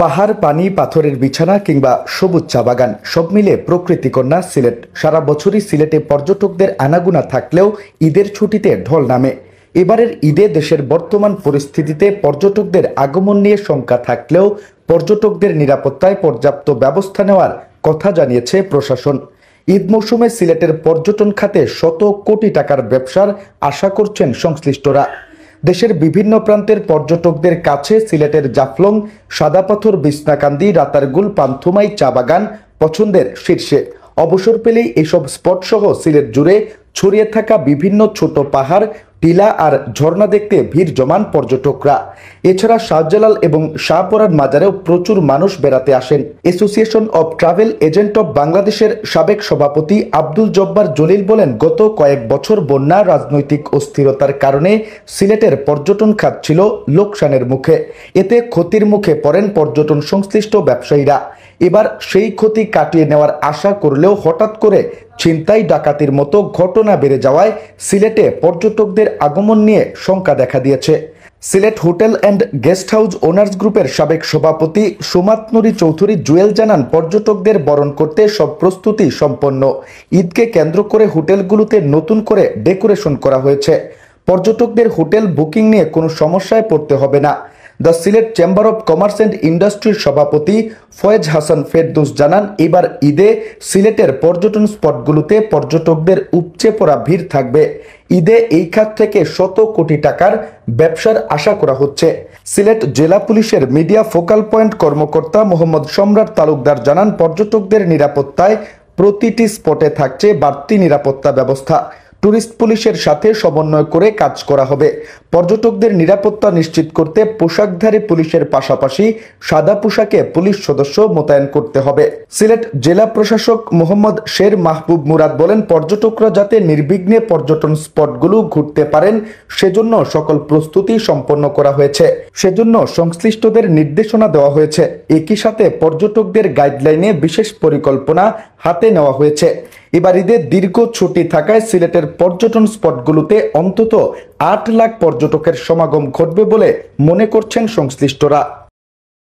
পাহাড়, পানি, পাথরের বিছানা কিংবা সবুজ চা বাগান সব মিলে প্রকৃতিকন্যা সিলেট। সারা বছরই সিলেটে পর্যটকদের আনাগোনা থাকলেও ঈদের ছুটিতে ঢল নামে। এবারের ঈদে দেশের বর্তমান পরিস্থিতিতে পর্যটকদের আগমন নিয়ে শঙ্কা থাকলেও পর্যটকদের নিরাপত্তায় পর্যাপ্ত ব্যবস্থা নেওয়ার কথা জানিয়েছে প্রশাসন। ঈদ মৌসুমে সিলেটের পর্যটন খাতে শত কোটি টাকার ব্যবসার আশা করছেন সংশ্লিষ্টরা। দেশের বিভিন্ন প্রান্তের পর্যটকদের কাছে সিলেটের জাফলং, সাদাপাথর, বিছনাকান্দি, রাতারগুল, পান্থুমাই চা বাগান পছন্দের শীর্ষে। অবসর পেলেই এসব স্পট সহ সিলেট জুড়ে ছড়িয়ে থাকা বিভিন্ন ছোট পাহাড়, টিলা আর ঝর্ণা দেখতে ভিড় জমান পর্যটকরা। এছাড়া শাহজালাল এবং শাহপরান মাজারেও প্রচুর মানুষ বেড়াতে আসেন। Association of travel agent of বাংলাদেশের সাবেক সভাপতি আব্দুল জব্বার জলিল বলেন, গত কয়েক বছর বন্যা, রাজনৈতিক অস্থিরতার কারণে সিলেটের পর্যটন খাত ছিল লোকসানের মুখে। এতে ক্ষতির মুখে পড়েন পর্যটন সংশ্লিষ্ট ব্যবসায়ীরা। এবার সেই ক্ষতি কাটিয়ে নেওয়ার আশা করলেও হঠাৎ করে ছিনতাই, ডাকাতির মতো ঘটনা বেড়ে যাওয়ায় সিলেটে পর্যটকদের আগমন নিয়ে শঙ্কা দেখা দিয়েছে। Sylhet hotel and guest house owners গ্রুপের সাবেক সভাপতি সুমাত নুরি চৌধুরী জুয়েল জানান, পর্যটকদের বরণ করতে সব প্রস্তুতি সম্পন্ন। ঈদকে কেন্দ্র করে হোটেলগুলোতে নতুন করে ডেকোরেশন করা হয়েছে। পর্যটকদের হোটেল বুকিং নিয়ে কোনো সমস্যায় পড়তে হবে না। The Sylhet chamber of commerce and ইন্ডাস্ট্রির সভাপতি ফয়েজ হাসান ফেরদৌস জানান, এবার ঈদে সিলেটের পর্যটন স্পটগুলোতে পর্যটকদের উপচে পড়া ভিড় থাকবে। ঈদে এই খাত থেকে শত কোটি টাকার ব্যবসার আশা করা হচ্ছে। সিলেট জেলা পুলিশের মিডিয়া ফোকাল পয়েন্ট কর্মকর্তা মোহাম্মদ সম্রাট তালুকদার জানান, পর্যটকদের নিরাপত্তায় প্রতিটি স্পটে থাকছে বাড়তি নিরাপত্তা ব্যবস্থা। ট্যুরিস্ট পুলিশের সাথে সমন্বয় করে কাজ করা হবে। পর্যটকদের নিরাপত্তা নিশ্চিত করতে পোশাকধারী পুলিশের পাশাপাশি সাদা পোশাকে পুলিশ সদস্য মোতায়েন করতে হবে। সিলেট জেলা প্রশাসক মোহাম্মদ শের মাহবুব মুরাদ বলেন, পর্যটকরা যাতে নির্বিঘ্নে পর্যটন স্পটগুলো ঘুরতে পারেন সেজন্য সকল প্রস্তুতি সম্পন্ন করা হয়েছে। সেজন্য সংশ্লিষ্টদের নির্দেশনা দেওয়া হয়েছে। একই সাথে পর্যটকদের গাইডলাইনে বিশেষ পরিকল্পনা হাতে নেওয়া হয়েছে। এবার ঈদের দীর্ঘ ছুটি থাকায় সিলেটের পর্যটন স্পটগুলোতে অন্তত 8 লাখ পর্যটকের সমাগম ঘটবে বলে মনে করছেন সংশ্লিষ্টরা।